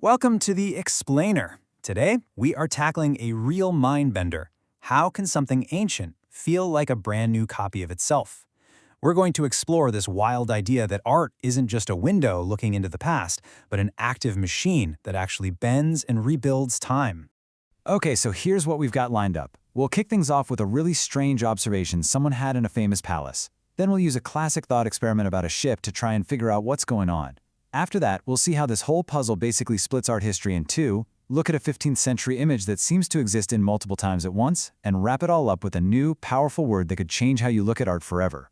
Welcome to the Explainer. Today, we are tackling a real mind bender. How can something ancient feel like a brand new copy of itself? We're going to explore this wild idea that art isn't just a window looking into the past, but an active machine that actually bends and rebuilds time. Okay, so here's what we've got lined up. We'll kick things off with a really strange observation someone had in a famous palace. Then we'll use a classic thought experiment about a ship to try and figure out what's going on. After that, we'll see how this whole puzzle basically splits art history in two, look at a 15th century image that seems to exist in multiple times at once, and wrap it all up with a new, powerful word that could change how you look at art forever.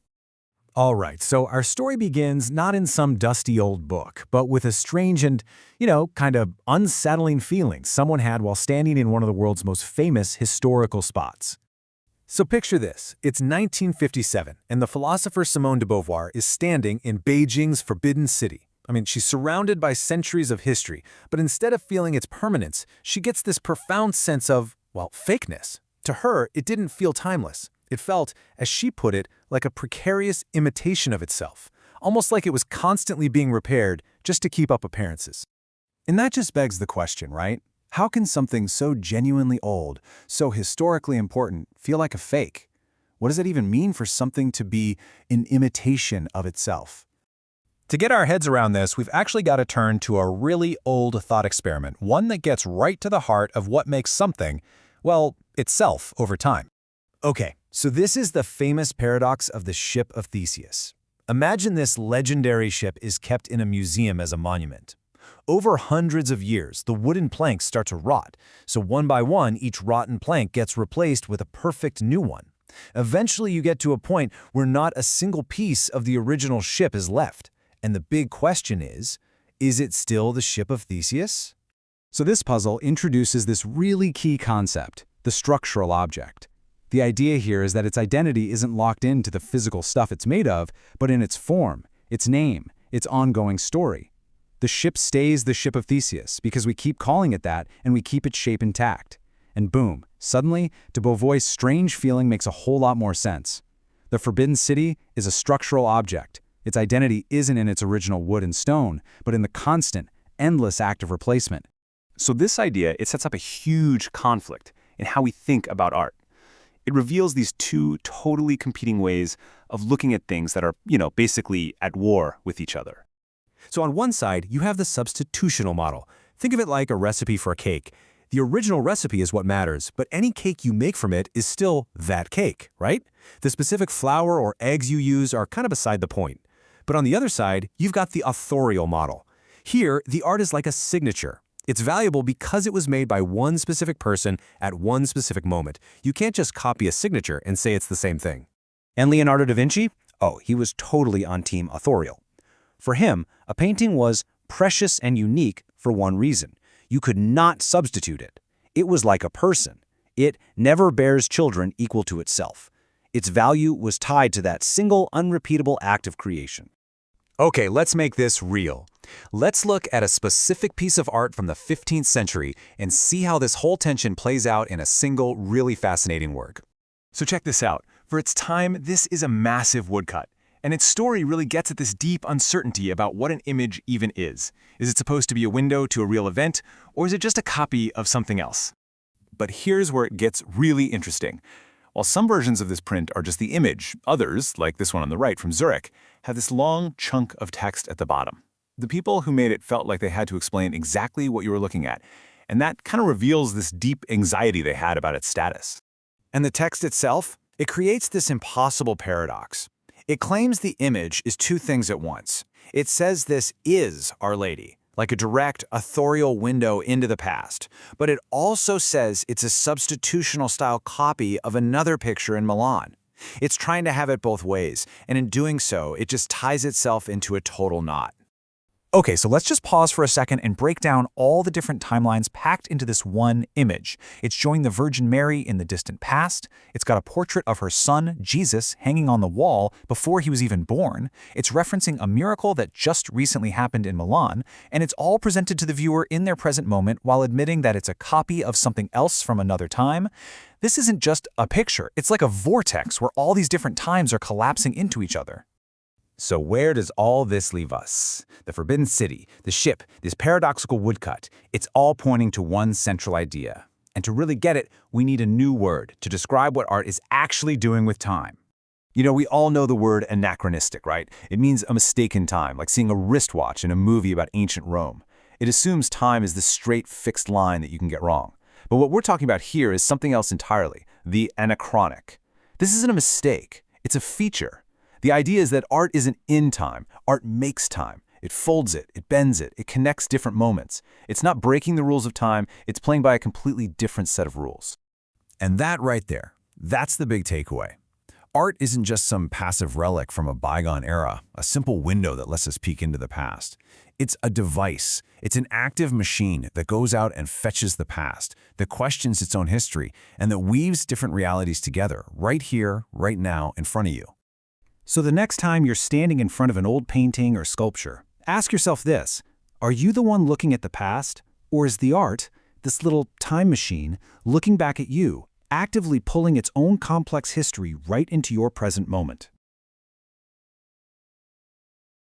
All right, so our story begins not in some dusty old book, but with a strange and, kind of unsettling feeling someone had while standing in one of the world's most famous historical spots. So picture this. It's 1957, and the philosopher Simone de Beauvoir is standing in Beijing's Forbidden City. She's surrounded by centuries of history, but instead of feeling its permanence, she gets this profound sense of, fakeness. To her, it didn't feel timeless. It felt, as she put it, like a precarious imitation of itself, almost like it was constantly being repaired just to keep up appearances. And that just begs the question, right? How can something so genuinely old, so historically important, feel like a fake? What does it even mean for something to be an imitation of itself? To get our heads around this, we've actually got to turn to a really old thought experiment, one that gets right to the heart of what makes something, itself over time. Okay, so this is the famous paradox of the ship of Theseus. Imagine this legendary ship is kept in a museum as a monument. Over hundreds of years, the wooden planks start to rot, so one by one, each rotten plank gets replaced with a perfect new one. Eventually, you get to a point where not a single piece of the original ship is left. And the big question is it still the ship of Theseus? So this puzzle introduces this really key concept, the structural object. The idea here is that its identity isn't locked into the physical stuff it's made of, but in its form, its name, its ongoing story. The ship stays the ship of Theseus because we keep calling it that and we keep its shape intact. And boom, suddenly, de Beauvoir's strange feeling makes a whole lot more sense. The Forbidden City is a structural object. Its identity isn't in its original wood and stone, but in the constant, endless act of replacement. So this idea, it sets up a huge conflict in how we think about art. It reveals these two totally competing ways of looking at things that are, basically at war with each other. So on one side, you have the substitutional model. Think of it like a recipe for a cake. The original recipe is what matters, but any cake you make from it is still that cake, right? The specific flour or eggs you use are kind of beside the point. But on the other side, you've got the authorial model. Here, the art is like a signature. It's valuable because it was made by one specific person at one specific moment. You can't just copy a signature and say it's the same thing. And Leonardo da Vinci? Oh, he was totally on team authorial. For him, a painting was precious and unique for one reason. You could not substitute it. It was like a person. It never bears children equal to itself. Its value was tied to that single, unrepeatable act of creation. Okay, let's make this real. Let's look at a specific piece of art from the 15th century and see how this whole tension plays out in a single, really fascinating work. So check this out. For its time, this is a massive woodcut. And its story really gets at this deep uncertainty about what an image even is. Is it supposed to be a window to a real event, or is it just a copy of something else? But here's where it gets really interesting. While some versions of this print are just the image, others, like this one on the right from Zurich, have this long chunk of text at the bottom. The people who made it felt like they had to explain exactly what you were looking at, and that kind of reveals this deep anxiety they had about its status. And the text itself? It creates this impossible paradox. It claims the image is two things at once. It says this is Our Lady, like a direct, authorial window into the past. But it also says it's a substitutional-style copy of another picture in Milan. It's trying to have it both ways, and in doing so, it just ties itself into a total knot. Okay, so let's just pause for a second and break down all the different timelines packed into this one image. It's showing the Virgin Mary in the distant past. It's got a portrait of her son, Jesus, hanging on the wall before he was even born. It's referencing a miracle that just recently happened in Milan. And it's all presented to the viewer in their present moment while admitting that it's a copy of something else from another time. This isn't just a picture. It's like a vortex where all these different times are collapsing into each other. So where does all this leave us? The Forbidden City, the ship, this paradoxical woodcut, it's all pointing to one central idea. And to really get it, we need a new word to describe what art is actually doing with time. You know, we all know the word anachronistic, right? It means a mistake in time, like seeing a wristwatch in a movie about ancient Rome. It assumes time is the straight, fixed line that you can get wrong. But what we're talking about here is something else entirely, the anachronic. This isn't a mistake, it's a feature. The idea is that art isn't in time, art makes time. It folds it, it bends it, it connects different moments. It's not breaking the rules of time, it's playing by a completely different set of rules. And that right there, that's the big takeaway. Art isn't just some passive relic from a bygone era, a simple window that lets us peek into the past. It's a device. It's an active machine that goes out and fetches the past, that questions its own history, and that weaves different realities together, right here, right now, in front of you. So the next time you're standing in front of an old painting or sculpture, ask yourself this: are you the one looking at the past? Or is the art, this little time machine, looking back at you, actively pulling its own complex history right into your present moment?